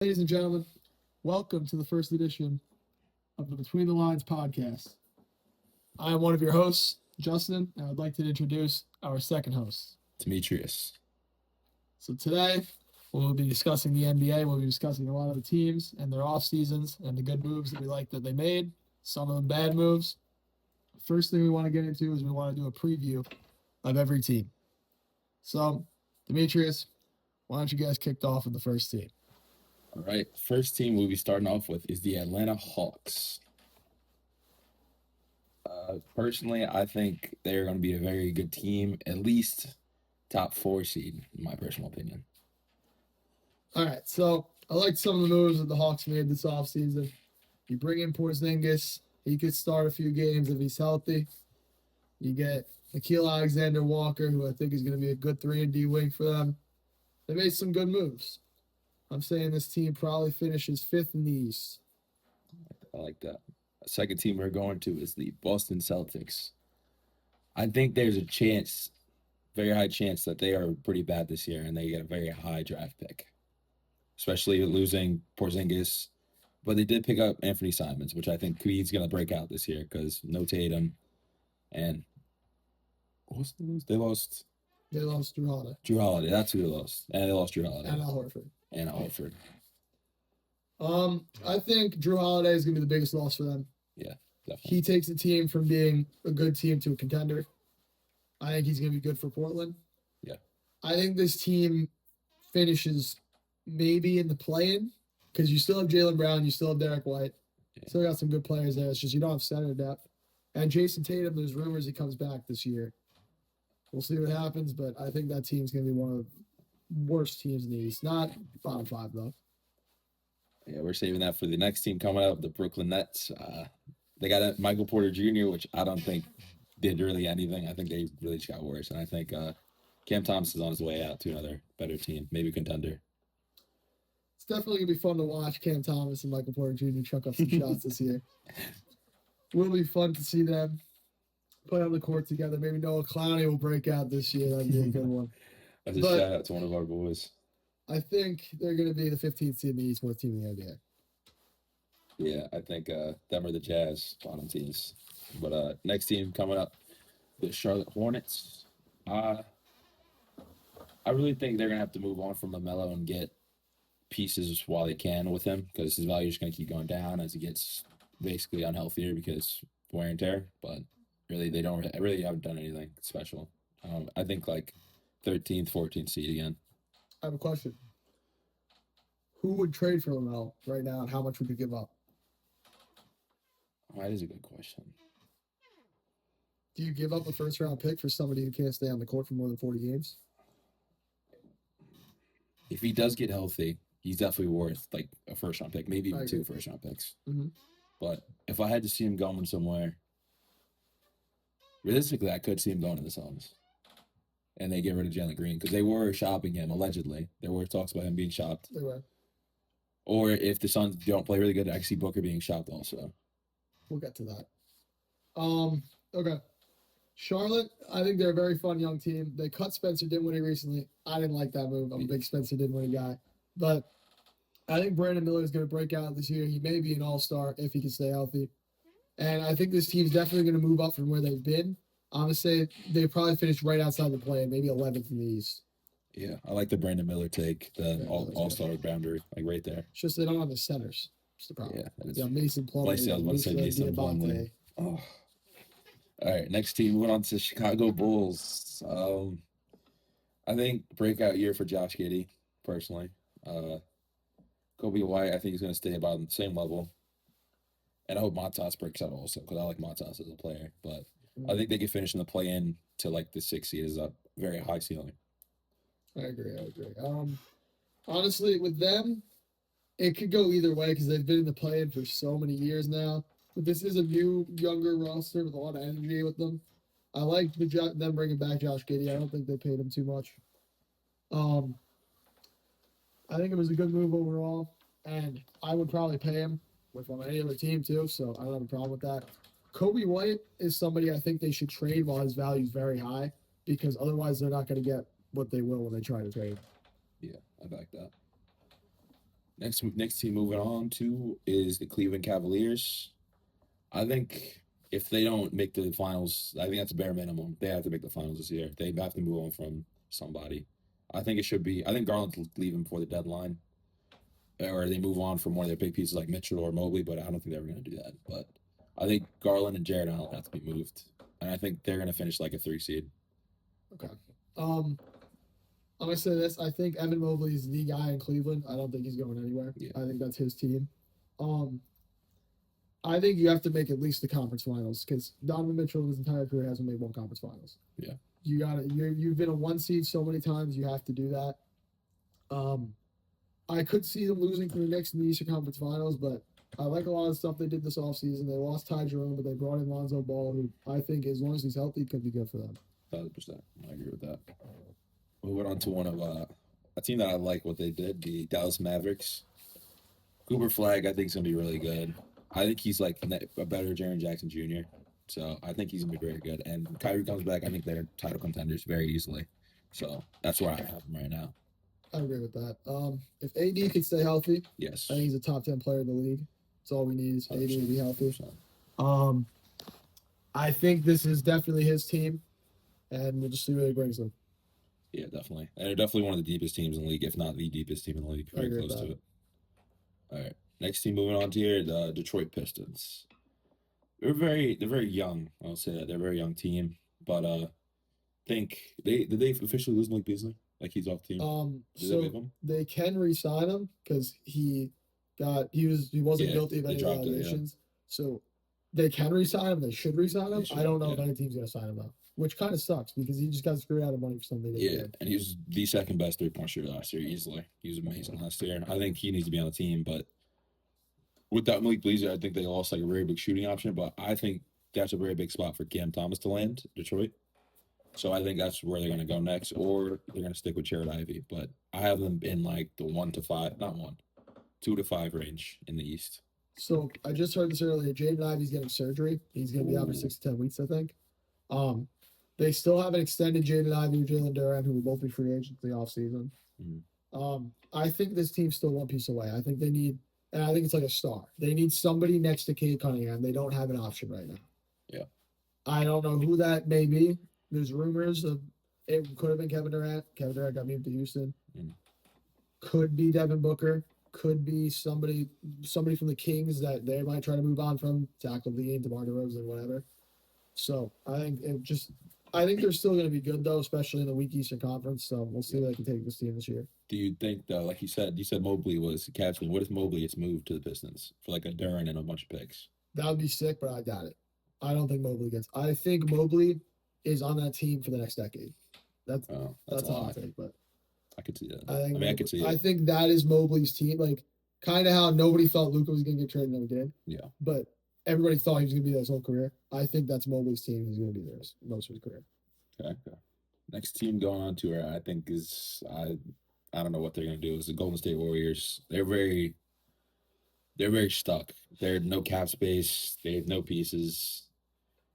Ladies and gentlemen, welcome to the first edition of the Between the Lines podcast. I am one of your hosts, Justin, and I'd like to introduce our second host, Demetrius. So today, we'll be discussing the NBA. We'll be discussing a lot of the teams and their off seasons and the good moves that we like that they made, some of them bad moves. First thing we want to get into is we want to do a preview of every team. So, Demetrius, why don't you guys kick off with the first team? All right. First team we'll be starting off with is the Atlanta Hawks. Personally, I think they're going to be a very good team, at least top 4 seed, in my personal opinion. All right, so I like some of the moves that the Hawks made this offseason. You bring in Porzingis. He could start a few games if he's healthy. You get Nickeil Alexander-Walker, who I think is going to be a good 3-and-D wing for them. They made some good moves. I'm saying this team probably finishes 5th in the East. I like that. Second team we're going to is the Boston Celtics. I think there's a chance, very high chance, that they are pretty bad this year and they get a very high draft pick, especially losing Porzingis. But they did pick up Anthony Simons, which I think he's going to break out this year because no Tatum. And what's the news? They lost Jrue Holiday. Jrue Holiday. That's who they lost. And they lost Jrue Holiday. And Al Horford. I think Jrue Holiday is going to be the biggest loss for them. Yeah, definitely. He takes the team from being a good team to a contender. I think he's going to be good for Portland. Yeah. I think this team finishes maybe in the play-in because you still have Jaylen Brown, you still have Derek White. Yeah. Still got some good players there. It's just you don't have center depth. And Jason Tatum, there's rumors he comes back this year. We'll see what happens, but I think that team's going to be one of the worst teams in the East. Not bottom 5, though. Yeah, we're saving that for the next team coming up, the Brooklyn Nets. They got Michael Porter Jr., which I don't think did really anything. I think they really just got worse. And I think Cam Thomas is on his way out to another better team, maybe contender. It's definitely going to be fun to watch Cam Thomas and Michael Porter Jr. chuck up some shots this year. Will be fun to see them play on the court together. Maybe Noah Clowney will break out this year. That'd be a good one. That's a shout out to one of our boys. I think they're going to be the 15th seed in the East, worst team in the NBA. Yeah, I think them are the Jazz bottom teams. But next team coming up, the Charlotte Hornets. I really think they're going to have to move on from LaMelo and get pieces while they can with him because his value is going to keep going down as he gets basically unhealthier because wear and tear. But really, they really haven't done anything special. I think like 13th, 14th seed again. I have a question. Who would trade for LaMelo right now and how much would you give up? That is a good question. Do you give up a first-round pick for somebody who can't stay on the court for more than 40 games? If he does get healthy, he's definitely worth like a first-round pick, maybe even 2 first-round picks. Mm-hmm. But if I had to see him going somewhere, realistically, I could see him going to the Suns. And they get rid of Jalen Green because they were shopping him, allegedly. There were talks about him being shopped. They were. Or if the Suns don't play really good, I see Booker being shopped also. We'll get to that. Okay. Charlotte, I think they're a very fun young team. They cut Spencer Dinwiddie recently. I didn't like that move. I'm a big Spencer Dinwiddie guy. But I think Brandon Miller is going to break out this year. He may be an all-star if he can stay healthy. And I think this team's definitely going to move up from where they've been. Honestly, they probably finished right outside the play, maybe 11th in the East. Yeah, I like the Brandon Miller take, the all-star boundary, like right there. It's just they don't have the centers. That's the problem. Yeah, Mason Plumlee. I was about to say Mason Plumlee. Oh. All right, next team, we went on to Chicago Bulls. I think breakout year for Josh Giddey, personally. Kobe White, I think he's going to stay about the same level. And I hope Montas breaks out also because I like Montas as a player, but I think they could finish in the play-in to like the 6th seed is a very high ceiling. I agree. Honestly, with them, it could go either way because they've been in the play-in for so many years now. But this is a new, younger roster with a lot of energy with them. I like them bringing back Josh Giddey. I don't think they paid him too much. I think it was a good move overall, and I would probably pay him on any other team too, so I don't have a problem with that. Kobe White is somebody I think they should trade while his value is very high because otherwise they're not going to get what they will when they try to trade. Yeah, I back that. Next team moving on to is the Cleveland Cavaliers. I think if they don't make the finals, I think that's a bare minimum. They have to make the finals this year. They have to move on from somebody. I think it should be. I think Garland's leaving before the deadline, or they move on from one of their big pieces like Mitchell or Mobley. But I don't think they're going to do that. But I think Garland and Jared Allen have to be moved, and I think they're going to finish like a 3 seed. Okay. I'm gonna say this. I think Evan Mobley is the guy in Cleveland. I don't think he's going anywhere. Yeah. I think that's his team. I think you have to make at least the conference finals because Donovan Mitchell his entire career hasn't made one conference finals. Yeah. You got it. You've been a 1 seed so many times. You have to do that. I could see them losing to the Knicks in the Eastern Conference Finals, but I like a lot of stuff they did this offseason. They lost Ty Jerome, but they brought in Lonzo Ball, who I think, as long as he's healthy, could be good for them. 1,000%. I agree with that. Moving on to one of a team that I like what they did, the Dallas Mavericks. Cooper Flag, I think, is going to be really good. I think he's like a better Jaren Jackson Jr., so I think he's going to be very good. And Kyrie comes back, I think they're title contenders very easily. So that's where I have them right now. I agree with that. If AD can stay healthy, Yes. I think he's a top 10 player in the league. That's all we need is AD to be healthy. 100%. I think this is definitely his team, and we'll just see where he brings them. Yeah, definitely. And they're definitely one of the deepest teams in the league, if not the deepest team in the league. Very close to it. All right. Next team moving on to here, the Detroit Pistons. They're very young. I'll say that. They're a very young team. But think did they officially lose Malik Beasley? Like he's off the team? Did they waive him? They can re-sign him because he wasn't guilty of any violations. So they can re-sign him. They should re-sign him. I don't know if any team's gonna sign him though, which kind of sucks because he just got screwed out of money for something. And he was the second best 3-point shooter last year easily. He was amazing last year. I think he needs to be on the team, but without Malik Beasley, I think they lost like a very big shooting option. But I think that's a very big spot for Cam Thomas to land, Detroit. So I think that's where they're going to go next, or they're going to stick with Jared Ivey. But I have them in like the 1 to 5, not 1, 2 to 5 range in the East. So I just heard this earlier. Jaden Ivey's getting surgery. He's going to be out for 6 to 10 weeks, I think. They still haven't extended Jaden Ivey or Jalen Duran, who will both be free agents in the offseason. I think this team's still one piece away. I think they need, and I think it's like a star. They need somebody next to Cade Cunningham. They don't have an option right now. Yeah. I don't know who that may be. There's rumors of it could have been Kevin Durant. Kevin Durant got moved to Houston. Could be Devin Booker. Could be somebody from the Kings that they might try to move on from. Zach LaVine, DeMar DeRozan, whatever. So I think they're still going to be good though, especially in the weak Eastern Conference. So we'll see where they can take this team this year. Do you think though, like you said Mobley was the captain? What if Mobley gets moved to the Pistons for like a Duran and a bunch of picks? That would be sick, but I doubt it. I don't think Mobley gets. I think Mobley is on that team for the next decade. That's all I think, but I could see that. I could see it. I think that is Mobley's team. Like kind of how nobody thought Luka was going to get traded, and he did. Yeah. But everybody thought he was going to be there his whole career. I think that's Mobley's team. He's going to be there most of his career. Okay. Next team going on to her, I think is I don't know what they're going to do. Is the Golden State Warriors. They're very stuck. They're no cap space. They have no pieces.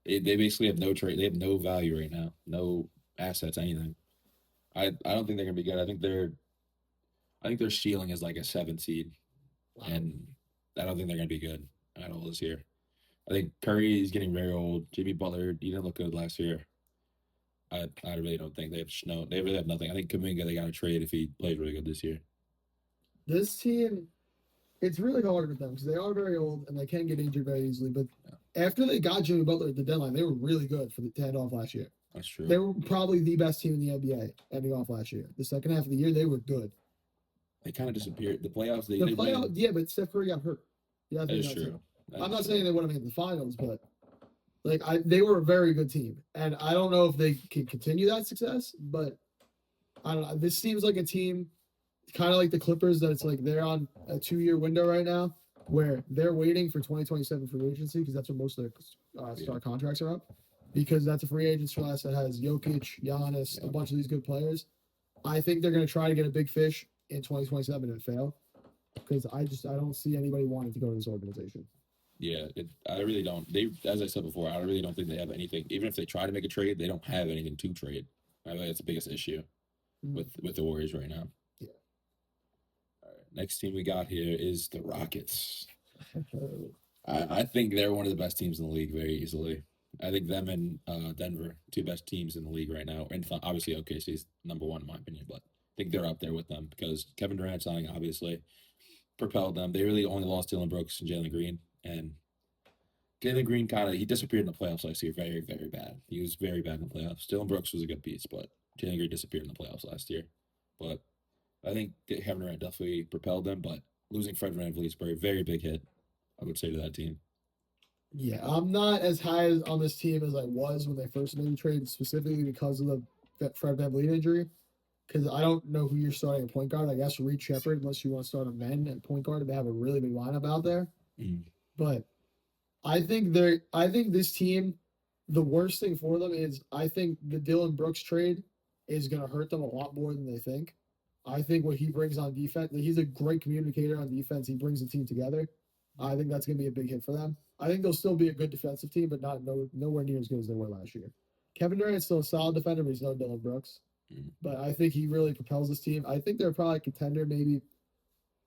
They basically have no trade. They have no value right now. No assets, anything. I don't think they're gonna be good. I think their ceiling is like a 7 seed, and I don't think they're gonna be good at all this year. I think Curry is getting very old. Jimmy Butler, he didn't look good last year. I really don't think they have no. They really have nothing. I think Kuminga they got to trade if he plays really good this year. This team, it's really hard with them because they are very old and they can get injured very easily. But after they got Jimmy Butler at the deadline, they were really good for the end off last year. That's true. They were probably the best team in the NBA ending off last year. The second half of the year, they were good. They kind of disappeared. The playoffs, but Steph Curry got hurt. Yeah, that is true. I'm not saying they would have made the finals, but they were a very good team, and I don't know if they can continue that success. But I don't know. This seems like a team, kind of like the Clippers, that it's like they're on a 2-year window right now, where they're waiting for 2027 free agency because that's when most of their star contracts are up. Because that's a free agents class that has Jokic, Giannis, a bunch of these good players. I think they're going to try to get a big fish in 2027 and fail. Because I don't see anybody wanting to go to this organization. Yeah, I really don't. As I said before, I really don't think they have anything. Even if they try to make a trade, they don't have anything to trade. I think that's the biggest issue with the Warriors right now. Yeah. All right. next team we got here is the Rockets. I think they're one of the best teams in the league very easily. I think them and Denver, two best teams in the league right now. And obviously OKC's number one in my opinion, but I think they're up there with them because Kevin Durant signing obviously propelled them. They really only lost Dylan Brooks and Jalen Green, and Jalen Green he disappeared in the playoffs last year. Very, very bad. He was very bad in the playoffs. Dylan Brooks was a good piece, but Jalen Green disappeared in the playoffs last year. But I think that Kevin Durant definitely propelled them, but losing Fred VanVleet is a very big hit, I would say, to that team. Yeah, I'm not as high on this team as I was when they first made the trade, specifically because of the Fred VanVleet injury. Because I don't know who you're starting at point guard. I guess Reed Shepard, unless you want to start a men at point guard, they have a really big lineup out there. But I think this team, the worst thing for them is I think the Dylan Brooks trade is going to hurt them a lot more than they think. I think what he brings on defense, he's a great communicator on defense. He brings the team together. I think that's going to be a big hit for them. I think they'll still be a good defensive team, but nowhere near as good as they were last year. Kevin Durant's still a solid defender, but he's no Dylan Brooks. But I think he really propels this team. I think they're probably a contender, maybe.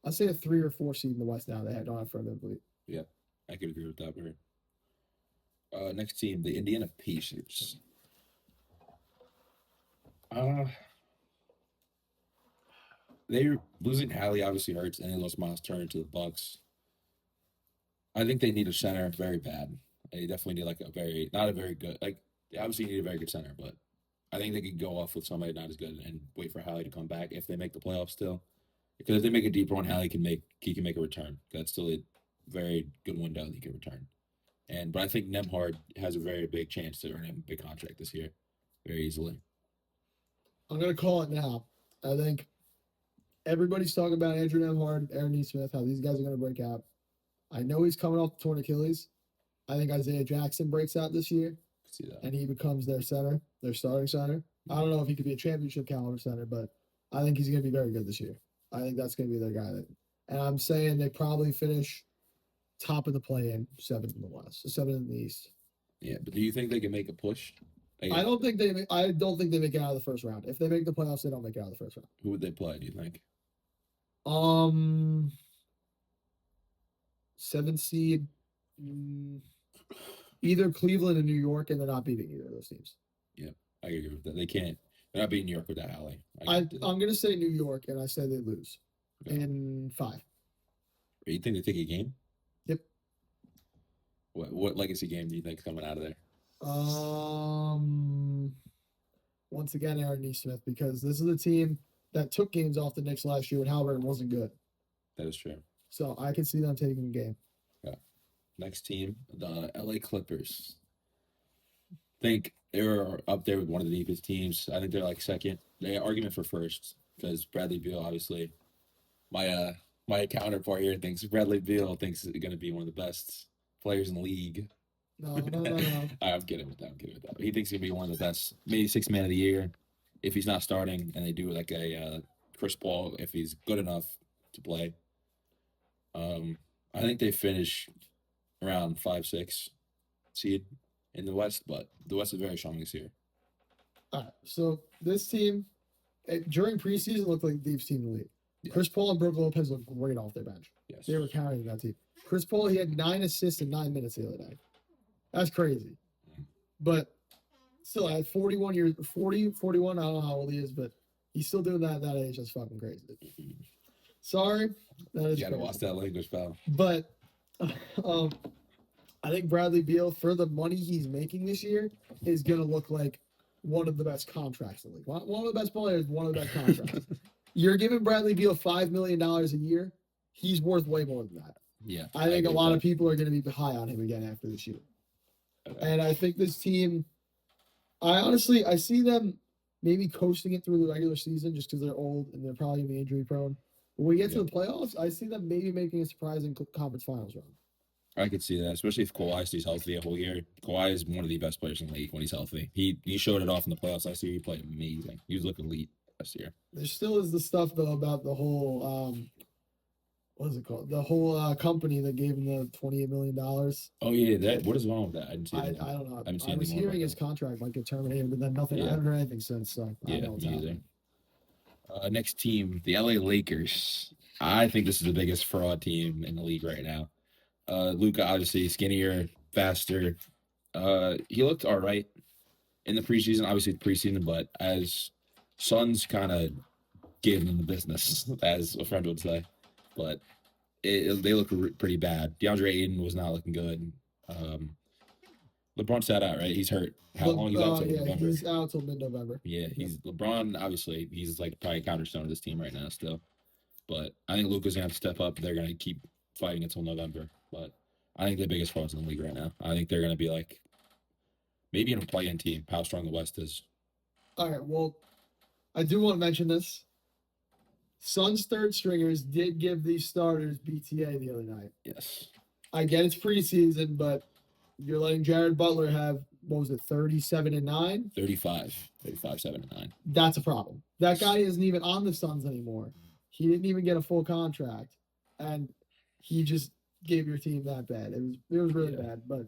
I'd say a 3 or 4 seed in the West now. They don't have Fred VanVleet. Yeah, I could agree with that. Next team, the Indiana Pacers. They're losing Hallie obviously hurts, and they lost Miles Turner to the Bucks. I think they need a center very bad. They definitely need not a very good, they obviously need a very good center, but I think they could go off with somebody not as good and wait for Hallie to come back if they make the playoffs still. Because if they make a deep run, Hallie can make a return. That's still a very good window that he can return. But I think Nembhard has a very big chance to earn him a big contract this year, very easily. I'm gonna call it now. I think everybody's talking about Andrew Nembhard, Aaron Nesmith, how these guys are gonna break out. I know he's coming off the torn Achilles. I think Isaiah Jackson breaks out this year, and he becomes their center, their starting center. I don't know if he could be a championship caliber center, but I think he's gonna be very good this year. I think that's gonna be their guy. And I'm saying they probably finish top of the play-in, 7th in the West, 7th in the East. Yeah, but do you think they can make a push? I don't think they make it out of the first round. If they make the playoffs, they don't make it out of the first round. Who would they play, do you think? 7th seed, either Cleveland and New York, and they're not beating either of those teams. Yeah, I agree with that. They're not beating New York without Hallie. I'm going to say New York, and I say they lose in 5. You think they take a game? Yep. What legacy game do you think is coming out of there? Once again, Aaron Nesmith, because this is a team that took games off the Knicks last year when Halliburton wasn't good. That is true. So I can see them taking a game. Yeah. Next team, the LA Clippers. Think they're up there with one of the deepest teams. I think they're second. They argument for first because Bradley Beal, obviously, my counterpart here thinks Bradley Beal thinks he's going to be one of the best players in the league. No. I'm kidding with that. He thinks he'll be one of the best, maybe 6th man of the year if he's not starting, and they do a Chris Paul if he's good enough to play. I think they finish around 5-6 seed in the West, but the West is very strong this year. All right, so this team during preseason looked like the deepest team in the league. Yeah. Chris Paul and Brook Lopez looked great off their bench. Yes. They were carrying that team. Chris Paul, he had 9 assists in 9 minutes the other night. That's crazy. But still, at 41, I don't know how old he is, but he's still doing that at that age. That's fucking crazy. Sorry. That is you got to watch that language, pal. But I think Bradley Beal, for the money he's making this year, is going to look like one of the best contracts in the league. One of the best players, one of the best contracts. You're giving Bradley Beal $5 million a year. He's worth way more than that. Yeah. I think a lot of people are going to be high on him again after this year. Okay. And I think this team, I see them maybe coasting it through the regular season just because they're old and they're probably going to be injury prone. When we get to the playoffs, I see them maybe making a surprising conference finals run. I could see that, especially if Kawhi stays healthy a whole year. Kawhi is one of the best players in the league when he's healthy. He showed it off in the playoffs last year. He played amazing. He was looking elite last year. There still is the stuff, though, about the whole, what is it called? The whole company that gave him the $28 million. Oh, yeah. What is wrong with that? I didn't see that. I don't know. I was hearing his contract might get terminated, but then nothing. Yeah. I haven't heard anything since. So yeah, amazing. Next team, the LA Lakers. I think this is the biggest fraud team in the league right now. Luca, obviously skinnier, faster. He looked all right in the preseason, obviously the preseason, but as Suns kind of gave them the business, as a friend would say. But they look pretty bad. DeAndre Ayton was not looking good. LeBron sat out, right? He's hurt. How long he's out till Yeah, November? he's out till mid-November. Yeah, he's LeBron. Obviously, he's like probably cornerstone of this team right now still. But I think Luka's gonna have to step up. They're gonna keep fighting until November. But I think the biggest frauds in the league right now. I think they're gonna be like maybe in a play-in team. How strong the West is. All right, well, I do want to mention this. Suns third stringers did give these starters BTA the other night. Yes. I get it's preseason, but you're letting Jared Butler have, what was it, 37 and 9? 35, 7 and 9. That's a problem. That guy isn't even on the Suns anymore. He didn't even get a full contract, and he just gave your team that bad. It was really bad. But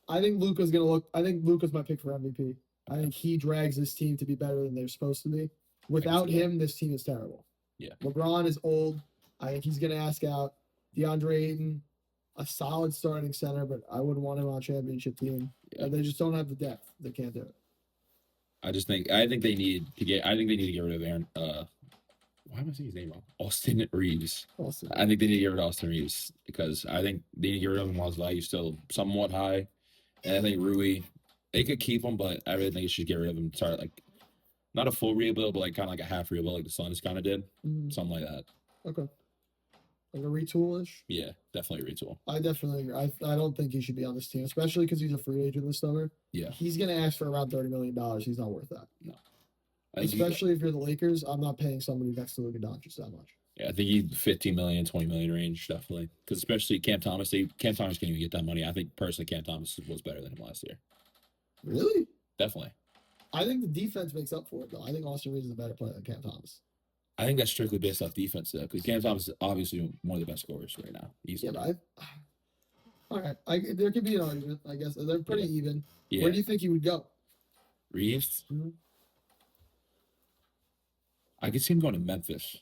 I think Luka's gonna look. I think Luka's my pick for MVP. I think he drags this team to be better than they're supposed to be. Without him, this team is terrible. Yeah. LeBron is old. I think he's gonna ask out. DeAndre Ayton, a solid starting center, but I wouldn't want him on a championship team. Yeah. They just don't have the depth. They can't do it. I think they need to get rid of Aaron. Why am I saying his name wrong? Austin Reeves. Austin. I think they need to get rid of Austin Reeves because I think they need to get rid of him while his value is still somewhat high. And I think Rui, they could keep him, but I really think you should get rid of him. Start like not a full rebuild, but like kind of like a half rebuild, like the Suns kind of did, something like that. Okay. Like a retoolish? Yeah, definitely retool. I definitely agree. I don't think he should be on this team, especially because he's a free agent this summer. Yeah. He's going to ask for around $30 million. He's not worth that. No. Especially if you're the Lakers, I'm not paying somebody next to Luka Doncic that much. Yeah, I think he 15 million, 20 million range, definitely. Because especially Cam Thomas, Cam Thomas can't even get that money. I think personally Cam Thomas was better than him last year. Really? Definitely. I think the defense makes up for it, though. I think Austin Reeves is a better player than Cam Thomas. I think that's strictly based off defense, though, because Cam Thomas is obviously one of the best scorers right now. Yeah, but all right. There could be an argument, I guess. They're pretty even. Yeah. Where do you think he would go? Reeves? Mm-hmm. I could see him going to Memphis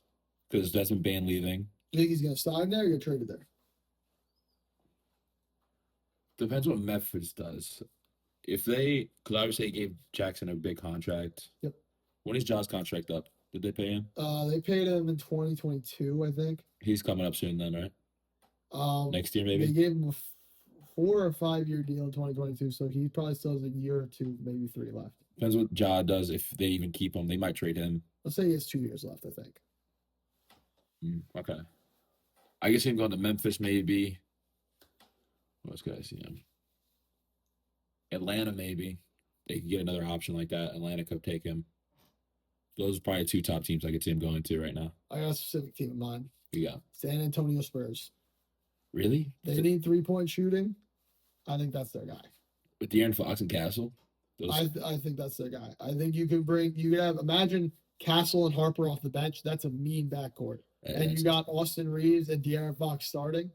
because Desmond Bain leaving. You think he's going to sign there or get traded there? Depends what Memphis does. If they, because obviously they gave Jackson a big contract. Yep. When is Ja's contract up? Did they pay him? They paid him in 2022, I think. He's coming up soon then, right? Next year, maybe? They gave him a 4 or 5 year deal in 2022, so he probably still has a year or two, maybe 3 left. Depends what Ja does. If they even keep him, they might trade him. Let's say he has 2 years left, I think. Okay. I guess him going to Memphis, maybe. What else could I see him? Atlanta, maybe. They could get another option like that. Atlanta could take him. Those are probably 2 top teams I could see him going to right now. I got a specific team in mind. Yeah. San Antonio Spurs. Really? They need 3-point shooting. I think that's their guy. With De'Aaron Fox and Castle? I think that's their guy. I think you could imagine Castle and Harper off the bench. That's a mean backcourt. And you got Austin Reeves and De'Aaron Fox starting.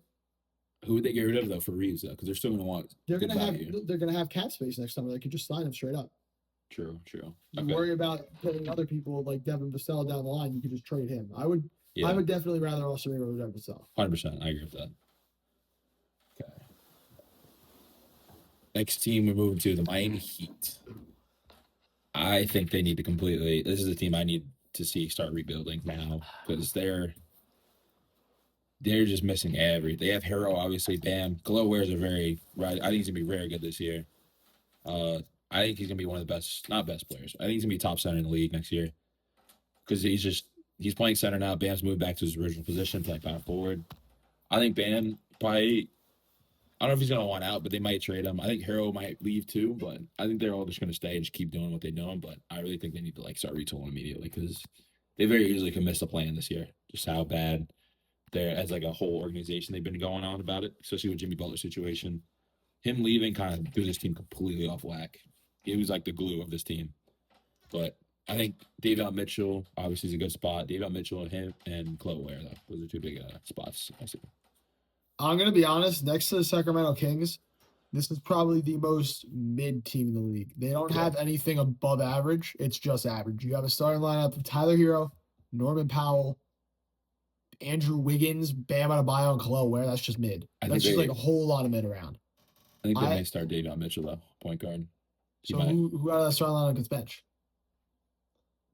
Who would they get rid of though for Reeves though? Because they're still going to want. They're gonna have cap space next summer. They could just sign him straight up. True. You worry about putting other people like Devin Vassell down the line. You could just trade him. I would definitely rather Austin Reeves over Devin Vassell. 100%. I agree with that. Okay. Next team we're moving to the Miami Heat. I think they need to completely. This is a team I need to see start rebuilding now because they're just missing everything. They have Hero, obviously. Bam. Glow wears are very right. I think he's gonna be very good this year. I think he's gonna be one of the best, not best players. I think he's gonna be top center in the league next year because he's playing center now. Bam's moved back to his original position, playing power forward. I think Bam probably. I don't know if he's gonna want out, but they might trade him. I think Hero might leave too, but I think they're all just gonna stay and just keep doing what they're doing. But I really think they need to like start retooling immediately because they very easily could miss the plan this year. Just how bad they're as like a whole organization they've been going on about it, especially with Jimmy Butler's situation. Him leaving kind of threw this team completely off whack. He was like the glue of this team. But I think Davion Mitchell obviously is a good spot. Davion Mitchell and him and Chloe Ware though. Those are 2 big spots. I see. I'm going to be honest, next to the Sacramento Kings, this is probably the most mid team in the league. They don't have anything above average. It's just average. You have a starting lineup of Tyler Hero, Norman Powell, Andrew Wiggins, Bam Adebayo, and Khalil Ware, that's just mid. I That's think just like they- a whole lot of mid around. I think they I- may start Davion Mitchell though, point guard. He So might. who out of that starting lineup gets bench?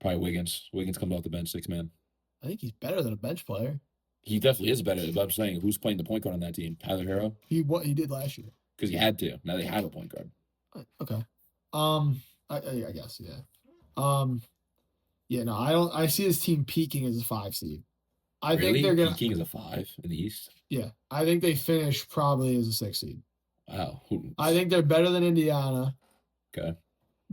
Probably Wiggins. Wiggins comes off the bench, 6-man. I think he's better than a bench player. He definitely is better. But I'm saying, who's playing the point guard on that team? Tyler Hero, What he did last year. because he had to. Now they have a point guard. Okay. I guess yeah. Yeah. No, I don't. I see this team peaking as a 5 seed. I Really? think they're gonna. King is a 5 in the East. Yeah, I think they finish probably as a 6 seed. Wow. I think they're better than Indiana. Okay.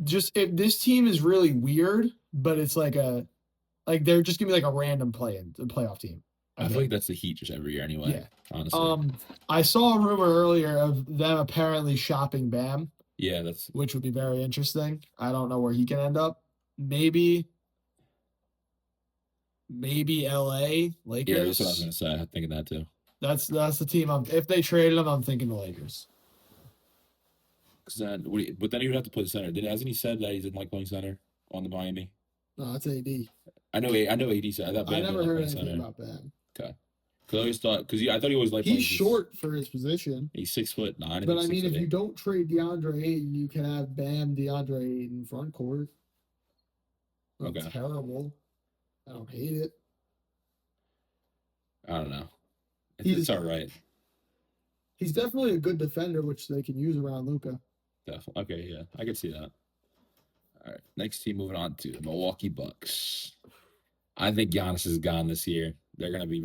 Just if this team is really weird, but it's like they're just gonna be like a random playoff team. I feel like that's the Heat just every year anyway. Yeah. Honestly. I saw a rumor earlier of them apparently shopping Bam, Yeah, that's which would be very interesting. I don't know where he can end up. Maybe LA Lakers. yeah. That's what I was gonna say. I'm thinking that too. That's the team. If they traded him, I'm thinking the Lakers. 'Cause then, but then he would have to play center. Hasn't he said that he didn't like playing center on the Miami? No, that's AD. I know. AD said. I thought I Bam never didn't heard like playing anything center. about Bam. Because I always thought I thought he always liked. He's playing short for his position. He's 6'9". But I mean, if you don't trade DeAndre Ayton, you can have Bam, DeAndre Ayton front court. Not Okay. terrible. I don't hate it. I don't know. He's- It's all right. He's definitely a good defender, which they can use around Luca. Definitely. Okay, yeah, I can see that. All right, next team moving on to the Milwaukee Bucks. I think Giannis is gone this year. They're gonna be.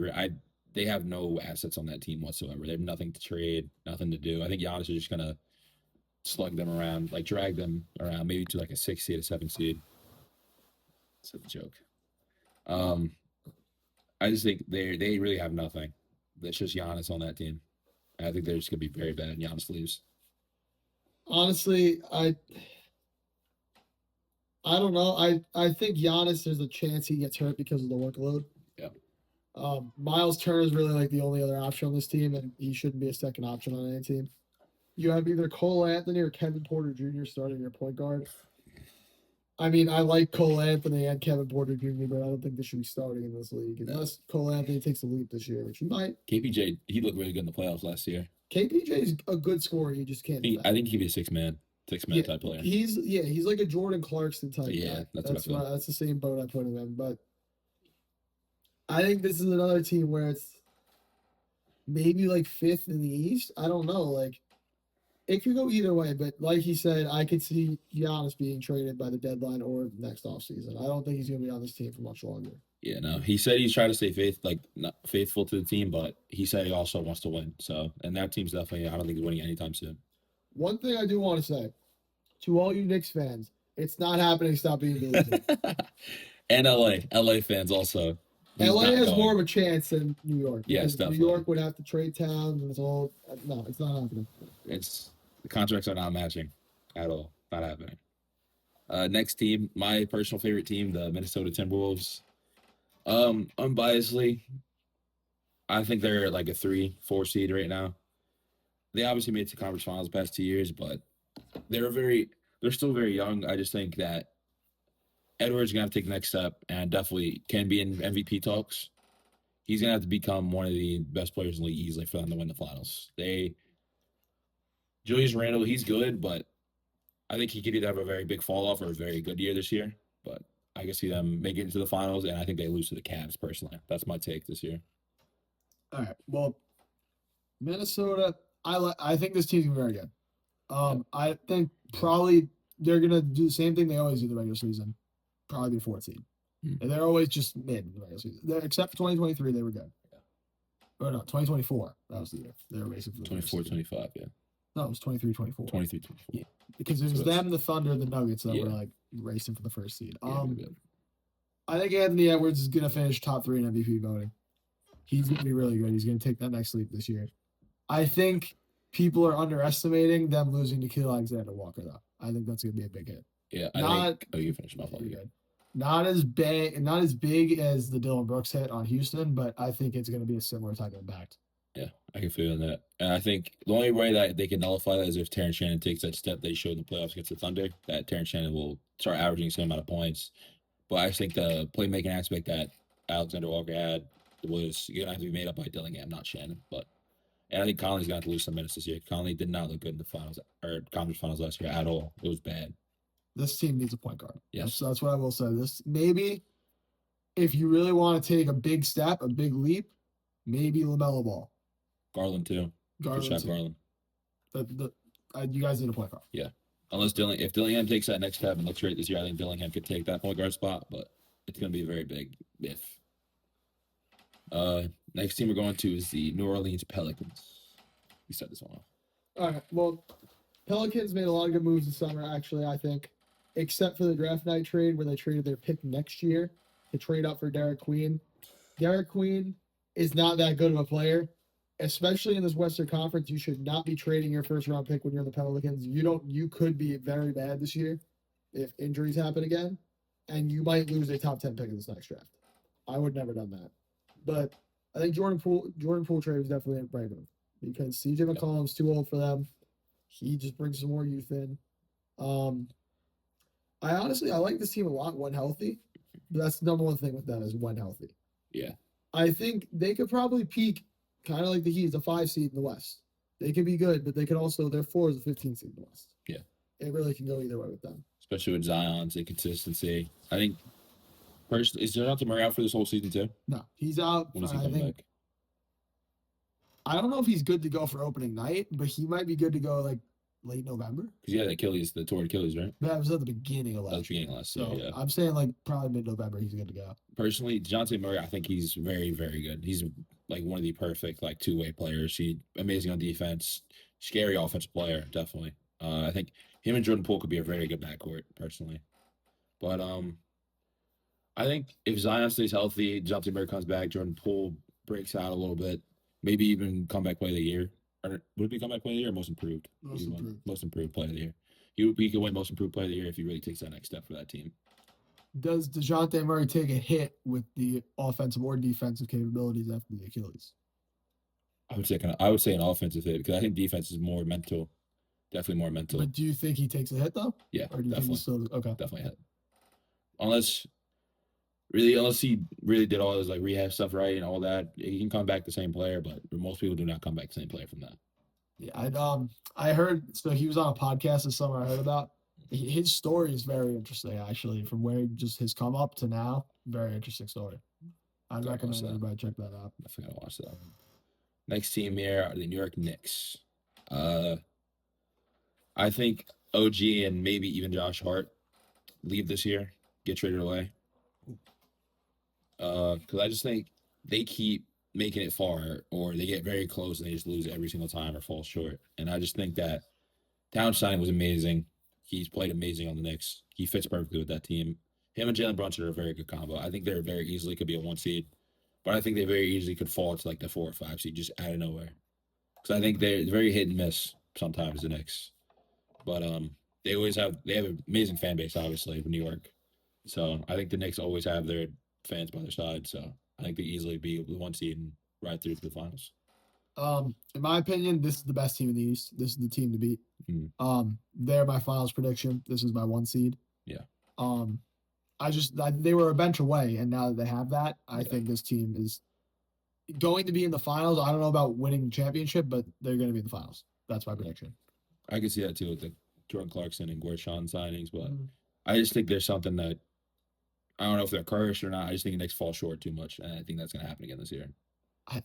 They have no assets on that team whatsoever. They have nothing to trade, nothing to do. I think Giannis is just gonna slug them around, like drag them around, maybe to like a 6 seed, a 7 seed. It's a joke. I just think they really have nothing. It's just Giannis on that team. I think they're just gonna be very bad. And Giannis leaves. Honestly, I don't know. I think Giannis, there's a chance he gets hurt because of the workload. Yeah. Miles Turner is really like the only other option on this team, and he shouldn't be a second option on any team. You have either Cole Anthony or Kevin Porter Jr. starting your point guard. I mean, I like Cole Anthony and Kevin Porter Jr., but I don't think they should be starting in this league unless Cole Anthony takes a leap this year, which he might. KPJ, he looked really good in the playoffs last year. KPJ is a good scorer. You just can't. I think he'd be a six-man Yeah, type player. He's like a Jordan Clarkson type. Yeah, guy. that's what I feel. why that's the same boat I put him in. But I think this is another team where it's maybe like 5th in the East. I don't know. Like it could go either way. But like he said, I could see Giannis being traded by the deadline or next offseason. I don't think he's going to be on this team for much longer. Yeah, no. He said he's trying to stay not faithful to the team, but he said he also wants to win. So, and that team's definitely, I don't think he's winning anytime soon. One thing I do want to say to all you Knicks fans, it's not happening. Stop being delusional. And LA fans also. He's LA not has going. more of a chance than New York. Yes, because definitely. New York would have to trade Towns, and it's all. No, it's not happening. The contracts are not matching at all. Not happening. Next team, my personal favorite team, the Minnesota Timberwolves. Unbiasedly, I think they're like a 3-4 seed right now. They obviously made it to conference finals the past 2 years, but they're still very young. I just think that Edwards is gonna have to take the next step and definitely can be in MVP talks. He's gonna have to become one of the best players in the league easily for them to win the finals. Julius Randle, he's good, but I think he could either have a very big fall off or a very good year this year. But I can see them make it into the finals, and I think they lose to the Cavs personally. That's my take this year. All right. Well, Minnesota, I think this team's gonna be very good. I think probably they're gonna do the same thing they always do the regular season. Probably be 4th seed. And they're always just mid in the regular season. Except for 2023, they were good. Or no, 2024. That was the year. They were racing for the 24, first seed. 25, yeah. No, it was 23, 24. 23, 24. Yeah. Because it was So it's- them, the Thunder, and the Nuggets that Yeah. were like racing for the first seed. Yeah, they're good. I think Anthony Edwards is gonna finish top 3 in MVP voting. He's gonna be really good. He's gonna take that next leap this year. I think people are underestimating them losing to Nikhil Alexander-Walker though. I think that's gonna be a big hit. Yeah, Not- you finished my Pretty point. good. Not as big as the Dylan Brooks hit on Houston, but I think it's gonna be a similar type of impact. Yeah, I can feel that. And I think the only way that they can nullify that is if Terrence Shannon takes that step they showed in the playoffs against the Thunder, that Terrence Shannon will start averaging the same amount of points. But I just think the playmaking aspect that Alexander Walker had to lose. You're gonna have to be made up by Dillingham, not Shannon. And I think Conley's gonna have to lose some minutes this year. Conley did not look good in the finals or conference finals last year at all. It was bad. This team needs a point guard. Yes. That's what I will say. This maybe if you really want to take a big step, a big leap, maybe LaMelo Ball. Garland too. Garland. Good shot, too. Garland. You guys need a point guard. Unless if Dillingham takes that next step and looks great this year, I think Dillingham could take that point guard spot, but it's going to be a very big if. Next team we're going to is the New Orleans Pelicans. You set this one off. All right. Well, Pelicans made a lot of good moves this summer, actually, I think, except for the draft night trade where they traded their pick next year to trade up for Derek Queen. Derek Queen is not that good of a player. Especially in this Western Conference, you should not be trading your first round pick when you're the Pelicans. You could be very bad this year if injuries happen again, and you might lose a top 10 pick in this next draft. I would never done that. But I think Jordan Poole trade was definitely a brave move because CJ McCollum's too old for them. He just brings some more youth in. I like this team a lot when healthy, but that's the number one thing with them is when healthy. Yeah. I think they could probably peak kind of like the Heat, a 5 seed in the West. They could be good, but they could also, their 4 is a 15 seed in the West. Yeah. It really can go either way with them. Especially with Zion's inconsistency. I think, first, is DeJounte Murray out for this whole season too? No, he's out. When is he coming back? I don't know if he's good to go for opening night, but he might be good to go like late November. Because he had the torn Achilles, right? That was at the beginning of That was last beginning of last year, So yeah. I'm saying like probably mid-November he's good to go. Personally, DeJounte Murray, I think he's very, very good. He's like one of the perfect like two-way players. He amazing on defense, scary offensive player, definitely. I think him and Jordan Poole could be a very good backcourt, personally. But I think if Zion stays healthy, DeJounte Murray comes back, Jordan Poole breaks out a little bit, maybe even comeback play of the year. Or would it be comeback play of the year or most improved? Most improved play of the year. He could win most improved play of the year if he really takes that next step for that team. Does DeJounte Murray take a hit with the offensive or defensive capabilities after the Achilles? I would say an offensive hit because I think defense is more mental, definitely more mental. But do you think he takes a hit though? Yeah, Or do you definitely, think he's still okay? definitely hit. Unless he really did all his like rehab stuff right and all that, he can come back the same player. But most people do not come back the same player from that. Yeah, I heard. So he was on a podcast this summer. I heard about his story is very interesting, actually, from where just his come up to now. Very interesting story. I'd Gotta recommend watch that. everybody check that out. I forgot to watch that. Next team here are the New York Knicks. I think OG and maybe even Josh Hart leave this year, get traded away. Because I just think they keep making it far, or they get very close and they just lose every single time or fall short. And I just think that Towns signing was amazing. He's played amazing on the Knicks. He fits perfectly with that team. Him and Jalen Brunson are a very good combo. I think they're very easily could be a 1 seed, but I think they very easily could fall to like the 4 or 5 seed just out of nowhere. Because I think they're very hit and miss sometimes, the Knicks. But they have an amazing fan base, obviously, in New York. So I think the Knicks always have their fans by their side. So I think they easily be the 1 seed and ride through to the finals. In my opinion, this is the best team in the East. This is the team to beat. Mhm. They're my finals prediction. This is my 1 seed. Yeah. They were a bench away, and now that they have that, I Yeah. think this team is going to be in the finals. I don't know about winning the championship, but they're going to be in the finals. That's my prediction. I can see that too with the Jordan Clarkson and Guershon signings, but Mhm. I just think there's something that I don't know if they're cursed or not. I just think the Knicks fall short too much, and I think that's going to happen again this year. I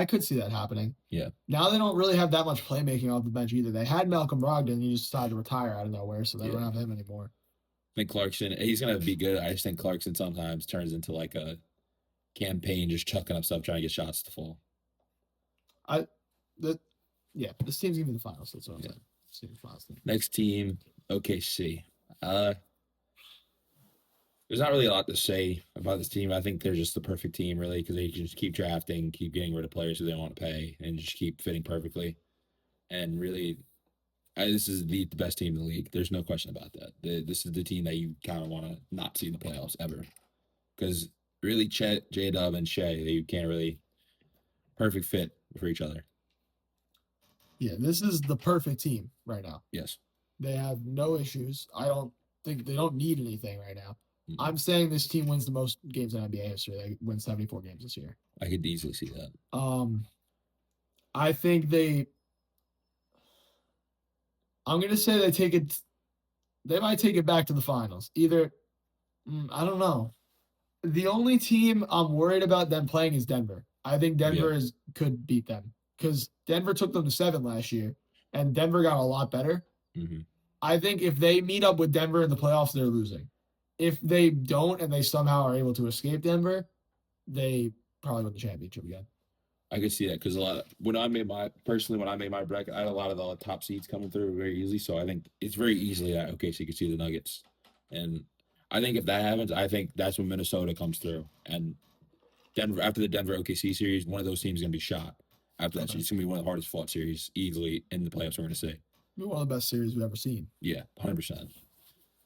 could see that happening. Yeah. Now they don't really have that much playmaking off the bench either. They had Malcolm Brogdon, he just decided to retire out of nowhere, so they don't have him anymore. I think Clarkson, he's going to be good. I just think Clarkson sometimes turns into like a campaign, just chucking up stuff, trying to get shots to fall. This team's gonna be the finals. That's what I'm Yeah. saying. This team's the finals team. Next team, OKC. There's not really a lot to say about this team. I think they're just the perfect team, really, because they can just keep drafting, keep getting rid of players who they don't want to pay, and just keep fitting perfectly. And really, this is the best team in the league. There's no question about that. This is the team that you kind of want to not see in the playoffs ever, because really, Chet, J-Dub, and Shea, they can't really perfect fit for each other. Yeah, this is the perfect team right now. Yes. They have no issues. I don't think they don't need anything right now. I'm saying this team wins the most games in NBA history. They win 74 games this year. I could easily see that. I think I'm gonna say they take it. They might take it back to the finals. Either, I don't know. The only team I'm worried about them playing is Denver. I think Denver could beat them because Denver took them to 7 last year, and Denver got a lot better. Mm-hmm. I think if they meet up with Denver in the playoffs, they're losing. If they don't and they somehow are able to escape Denver, they probably win the championship again. I could see that because when I made my bracket, I had a lot of the top seeds coming through very easily. So I think it's very easily that OKC could see the Nuggets, and I think if that happens, I think that's when Minnesota comes through, and Denver after the Denver OKC series, one of those teams is gonna be shot. After that, it's gonna be one of the hardest fought series easily in the playoffs. We're gonna say one of the best series we've ever seen. Yeah, 100%.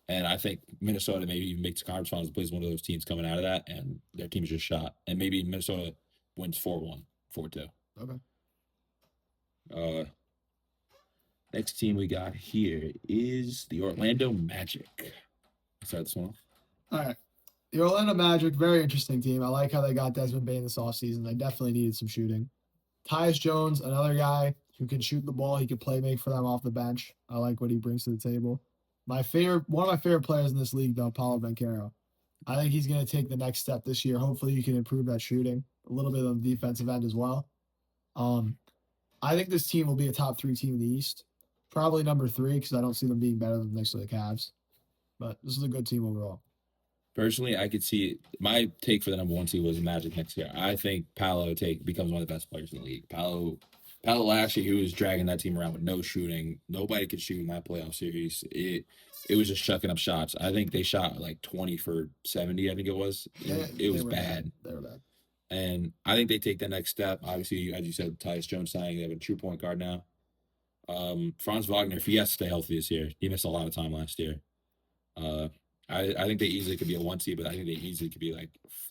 And I think Minnesota maybe even makes the conference finals, plays one of those teams coming out of that, and their team's just shot, and maybe Minnesota wins 4-1. 4-2. Okay. Next team we got here is the Orlando Magic. Let's start this one off. All right. The Orlando Magic, very interesting team. I like how they got Desmond Bane this offseason. They definitely needed some shooting. Tyus Jones, another guy who can shoot the ball. He can play make for them off the bench. I like what he brings to the table. One of my favorite players in this league, though, Paulo Banchero. I think he's going to take the next step this year. Hopefully, he can improve that shooting a little bit on the defensive end as well. I think this team will be a top 3 team in the East. Probably number 3 because I don't see them being better than next to the Cavs. But this is a good team overall. Personally, I could see my take for the number 1 seed was Magic next year. I think Paolo becomes one of the best players in the league. Paolo last year, he was dragging that team around with no shooting. Nobody could shoot in that playoff series. It was just chucking up shots. I think they shot like 20 for 70, I think it was. It was bad. They were bad. And I think they take the next step. Obviously, as you said, Tyus Jones signing, they have a true point guard now. Franz Wagner, if he has to stay healthy this year, he missed a lot of time last year. I think they easily could be a 1 seed, but I think they easily could be like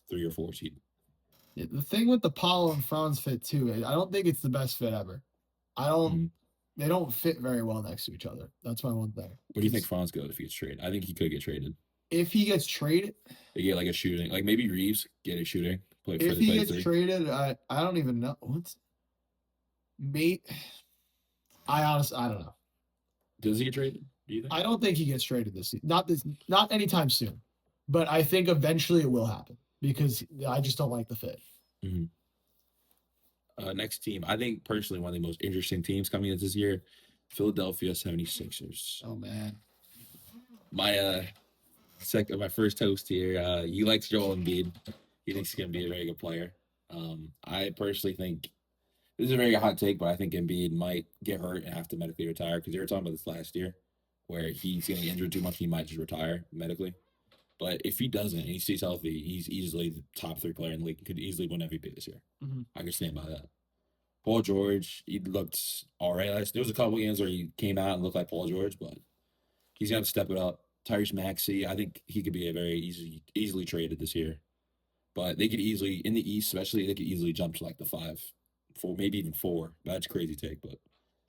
3 or 4 seed. Yeah, the thing with the Paulo and Franz fit too, I don't think it's the best fit ever. They don't fit very well next to each other. That's my one thing. Where do you think Franz goes if he gets traded? I think he could get traded. If he gets traded, they get like a shooting, like maybe Reeves get a shooting. If he gets traded, I don't even know what's mate. I don't know. Does he get traded? Do you think? I don't think he gets traded this season. Not anytime soon. But I think eventually it will happen because I just don't like the fit. Mm-hmm. Next team, I think personally one of the most interesting teams coming in this year, Philadelphia 76ers. Oh man. My first host here, he likes Joel Embiid. He thinks he's gonna be a very good player. I personally think this is a very hot take, but I think Embiid might get hurt and have to medically retire because they were talking about this last year, where he's getting injured too much, he might just retire medically. But if he doesn't and he stays healthy, he's easily the top 3 player in the league. Could easily win MVP this year. Mm-hmm. I can stand by that. Paul George, he looked all right. There was a couple games where he came out and looked like Paul George, but he's going to step it up. Tyrese Maxey, I think he could be a very easily traded this year. But they could easily, in the East especially, they could easily jump to like the 5, 4, maybe even 4. That's a crazy take, but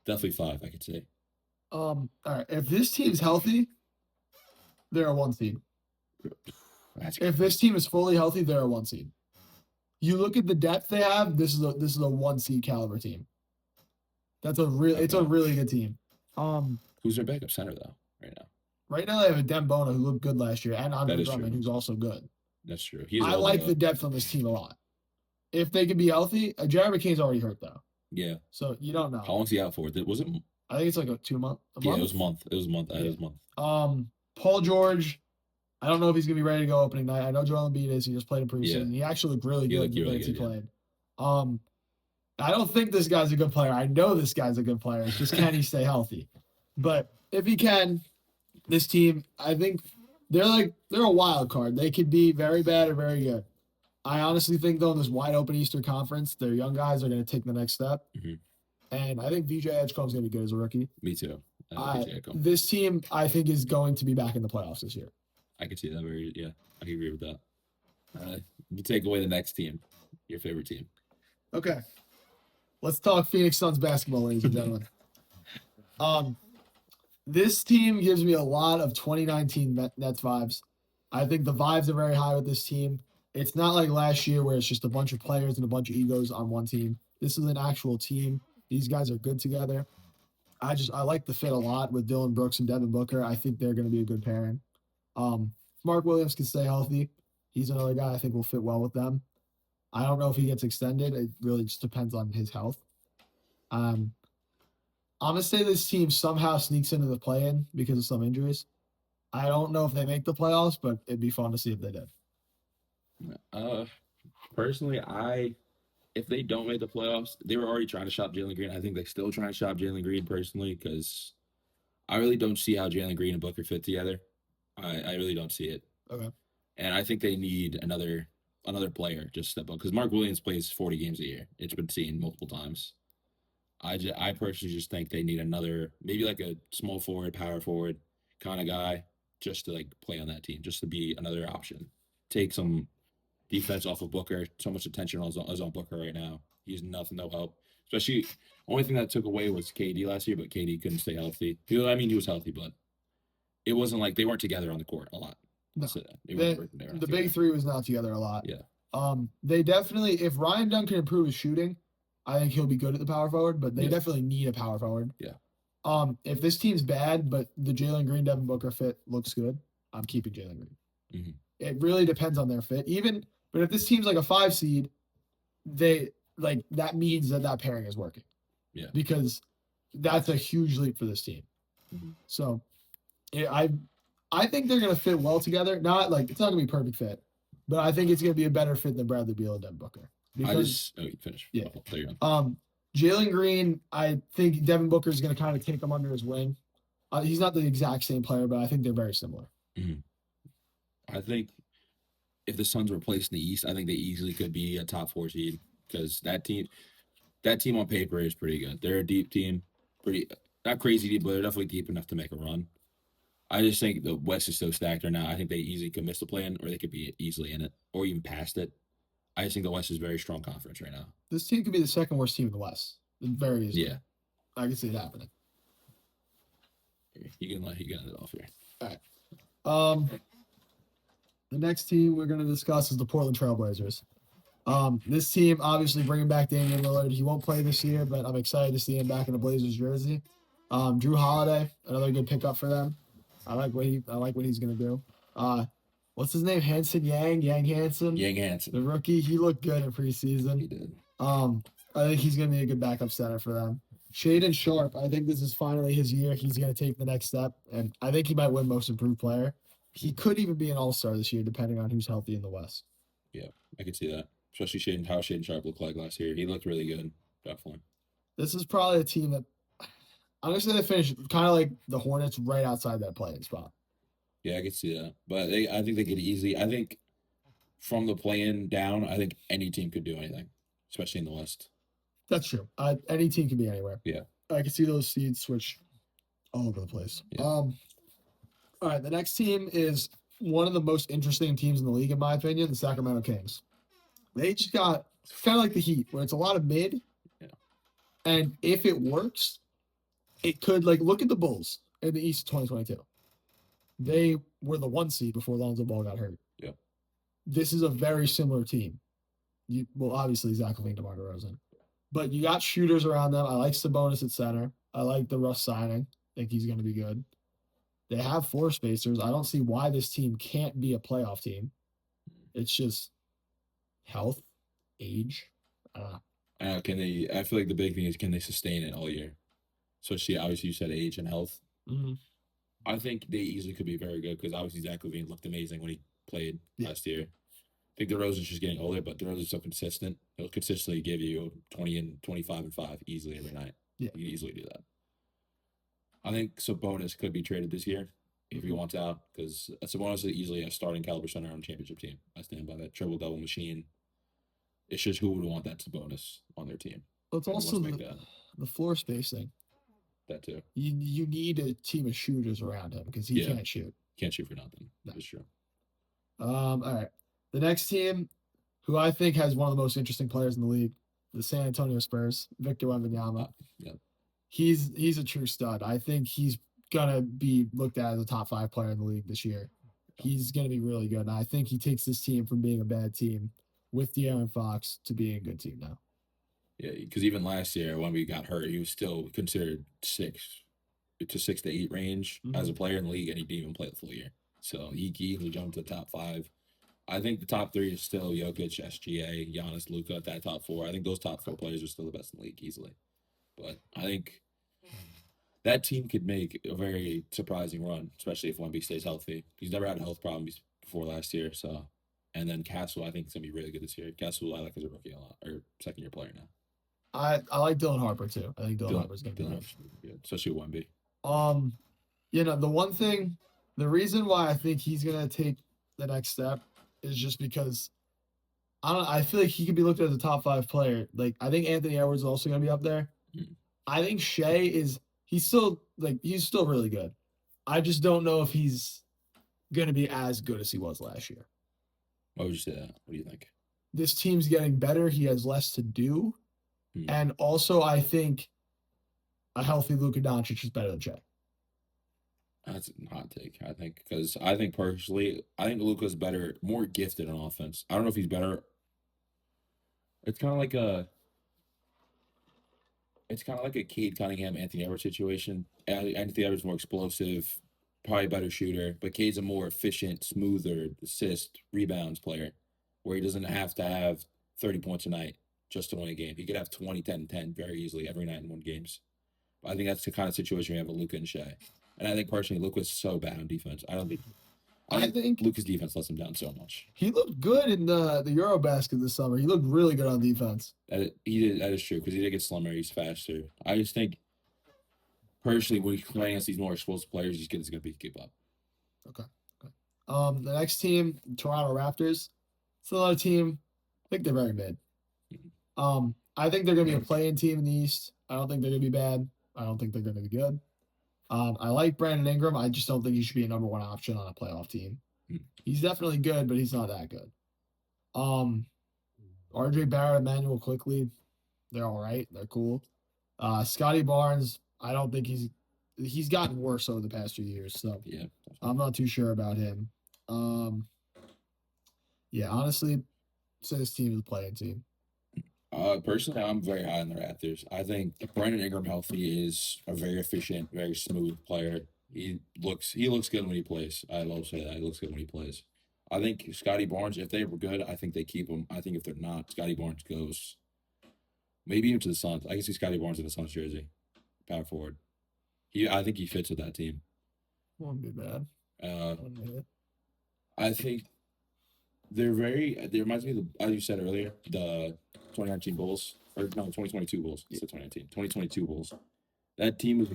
definitely 5, I could say. All right. If this team's healthy, they're a 1 seed. If this team is fully healthy, they're a 1 seed. You look at the depth they have. This is a 1 seed caliber team. It's a really good team. Who's their backup center though right now? Right now they have a Dembona who looked good last year, and Andre Drummond who's also good. That's true. I like the depth on this team a lot. If they could be healthy, Jeremy McCain's already hurt though. Yeah. So you don't know. How long's he out for? Was it? I think it's like a 2 month. Yeah, it was a month. It was a month. It was a month. Paul George. I don't know if he's gonna be ready to go opening night. I know Joel Embiid is. He just played in preseason. He actually looked really good in the minutes he played. I don't think this guy's a good player. I know this guy's a good player. It's just can he stay healthy? But if he can, this team, I think they're a wild card. They could be very bad or very good. I honestly think though in this wide open Eastern Conference, their young guys are going to take the next step. Mm-hmm. And I think VJ Edgecombe's going to be good as a rookie. Me too. This team, I think, is going to be back in the playoffs this year. I can see that I can agree with that. You take away the next team, your favorite team. Okay. Let's talk Phoenix Suns basketball, ladies and gentlemen. This team gives me a lot of 2019 Nets vibes. I think the vibes are very high with this team. It's not like last year where it's just a bunch of players and a bunch of egos on one team. This is an actual team. These guys are good together. I like the fit a lot with Dylan Brooks and Devin Booker. I think they're going to be a good pairing. Mark Williams can stay healthy. He's another guy I think will fit well with them. I don't know if he gets extended. It really just depends on his health. I'm gonna say this team somehow sneaks into the play-in because of some injuries. I don't know if they make the playoffs, but it'd be fun to see if they did. Personally, if they don't make the playoffs, they were already trying to shop Jalen Green. I think they're still trying to shop Jalen Green personally because I really don't see how Jalen Green and Booker fit together. I really don't see it. Okay. And I think they need another player just step up because Mark Williams plays 40 games a year. It's been seen multiple times. I personally just think they need another, maybe like a small forward, power forward kind of guy just to like play on that team, just to be another option. Take some defense off of Booker. So much attention is on Booker right now. He's nothing, no help. Especially, only thing that took away was KD last year, but KD couldn't stay healthy. He was healthy, but it wasn't like they weren't together on the court a lot. No. So they The together. big three was not together a lot. Yeah. They definitely, if Ryan Dunn can improve his shooting, I think he'll be good at the power forward, but they definitely need a power forward. Yeah. If this team's bad, but the Jalen Green Devin Booker fit looks good, I'm keeping Jalen Green. Mm-hmm. It really depends on their fit. But if this team's like a 5 seed, that means that pairing is working. Yeah. Because that's a huge leap for this team. Mm-hmm. So, I think they're gonna fit well together. Not like it's not gonna be a perfect fit, but I think it's gonna be a better fit than Bradley Beal and Devin Booker. Because you finish. Yeah. Oh, there you go. Jalen Green, I think Devin Booker is gonna kind of take him under his wing. He's not the exact same player, but I think they're very similar. Mm-hmm. I think if the Suns were placed in the East, I think they easily could be a top 4 seed because that team on paper is pretty good. They're a deep team, pretty not crazy deep, but they're definitely deep enough to make a run. I just think the West is so stacked right now. I think they easily could miss the play-in, or they could be easily in it, or even past it. I just think the West is a very strong conference right now. This team could be the second worst team in the West. Very easily. Yeah, I can see it happening. You can end it off here. All right. The next team we're going to discuss is the Portland Trailblazers. This team obviously bringing back Damian Lillard. He won't play this year, but I'm excited to see him back in the Blazers jersey. Drew Holiday, another good pickup for them. I like what he's going to do. What's his name? Yang Hansen. The rookie. He looked good in preseason. He did. I think he's going to be a good backup center for them. Shaedon Sharpe, I think this is finally his year. He's going to take the next step, and I think he might win Most Improved Player. He could even be an all-star this year, depending on who's healthy in the West. Yeah, I could see that. Especially how Shaedon Sharpe looked like last year. He looked really good, definitely. This is probably a team that I'm going to say they finished kind of like the Hornets right outside that play-in spot. Yeah, I could see that. But I think they could easily. I think from the play-in down, I think any team could do anything, especially in the West. That's true. Any team can be anywhere. Yeah. I can see those seeds switch all over the place. Yeah. All right, the next team is one of the most interesting teams in the league, in my opinion, the Sacramento Kings. They just got kind of like the Heat, where it's a lot of mid. Yeah. And if it works, it could, look at the Bulls in the East 2022. They were the 1 seed before Lonzo Ball got hurt. Yeah. This is a very similar team. Obviously, Zach LaVine, DeMar DeRozan. But you got shooters around them. I like Sabonis at center. I like the Russ signing. I think he's going to be good. They have 4 spacers. I don't see why this team can't be a playoff team. It's just health, age. I feel like the big thing is, can they sustain it all year? Especially, obviously, you said age and health. Mm-hmm. I think they easily could be very good because obviously Zach LaVine looked amazing when he played last year. I think DeRozan's just getting older, but DeRozan's so consistent. He'll consistently give you 20 and 25 and 5 easily every night. Yeah. He can easily do that. I think Sabonis could be traded this year if he wants out, because Sabonis is easily a starting caliber center on a championship team. I stand by that triple-double machine. It's just who would want that Sabonis on their team. It's also the floor spacing. That too. You need a team of shooters around him because he can't shoot. Can't shoot for nothing. That's true. All right. The next team, who I think has one of the most interesting players in the league, the San Antonio Spurs, Victor Wembanyama. Yep. He's a true stud. I think he's gonna be looked at as a top 5 player in the league this year. he's going to be really good. And I think he takes this team from being a bad team with De'Aaron Fox to being a good team now. Yeah, because even last year when we got hurt, he was still considered 6 to 8 range as a player in the league, and he didn't even play the full year. So he easily jumped to the top 5. I think the top 3 is still Jokic, SGA, Giannis, Luka at that top 4. I think those top 4 players are still the best in the league easily. But I think that team could make a very surprising run, especially if Wemby stays healthy. He's never had health problems before last year, so. And then Castle, I think, is going to be really good this year. Castle, I like as a rookie a lot, or second-year player now. I like Dylan Harper too. I think Dylan Harper's going to be good, especially Wemby. The reason why I think he's going to take the next step is just because I feel like he could be looked at as a top 5 player. Like, I think Anthony Edwards is also going to be up there. I think Shea he's still really good. I just don't know if he's going to be as good as he was last year. Why would you say that? What do you think? This team's getting better. He has less to do. And also, I think a healthy Luka Doncic is better than Shea. That's a hot take, I think, because I think Luka's better, more gifted on offense. I don't know if he's better. It's kind of like a Cade Cunningham, Anthony Edwards situation. Anthony Edwards more explosive, probably a better shooter, but Cade's a more efficient, smoother assist, rebounds player, where he doesn't have to have 30 points a night just to win a game. He could have 20, 10, 10 very easily every night in win games. But I think that's the kind of situation we have with Luka and Shea. And I think personally, Luka's so bad on defense. I think Luka's defense lets him down so much. He looked good in the Eurobasket this summer. He looked really good on defense. That is true, because he did get slimmer. He's faster. I just think, personally, when he's playing against these more explosive players, he's going to be keep up. Okay. The next team, Toronto Raptors. It's another team. I think they're very mid. I think they're going to be a play-in team in the East. I don't think they're going to be bad. I don't think they're going to be good. I like Brandon Ingram. I just don't think he should be a number 1 option on a playoff team. He's definitely good, but he's not that good. RJ Barrett, Emmanuel Quickley, they're all right. They're cool. Scotty Barnes, I don't think he's gotten worse over the past few years, so yeah, I'm not too sure about him. Honestly, say this team is a play-in team. Personally, I'm very high on the Raptors. I think Brandon Ingram healthy is a very efficient, very smooth player. He looks good when he plays. I will say that. He looks good when he plays. I think Scotty Barnes, if they were good, I think they keep him. I think if they're not, Scotty Barnes goes maybe even to the Suns. I can see Scotty Barnes in the Suns jersey, power forward. I think he fits with that team. Won't be bad. I think they reminds me of as you said earlier, the 2019 Bulls, or no, 2022 Bulls. It's the 2022 Bulls. That team was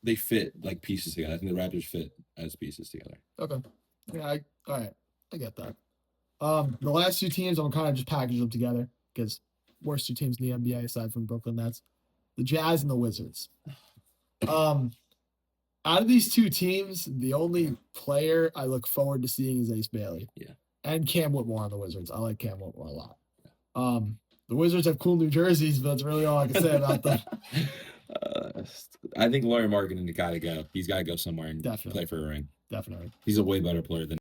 they fit like pieces together. I think the Raptors fit as pieces together. Okay. Yeah, all right. I get that. The last 2 teams, I'm kind of just package them together because worst 2 teams in the NBA aside from Brooklyn Nets, the Jazz and the Wizards. Out of these 2 teams, the only player I look forward to seeing is Ace Bailey. Yeah. And Cam Whitmore on the Wizards. I like Cam Whitmore a lot. The Wizards have cool new jerseys, but that's really all I can say about them. I think Lauri Markkanen got to go. He's got to go somewhere and Definitely play for a ring. Definitely. He's a way better player than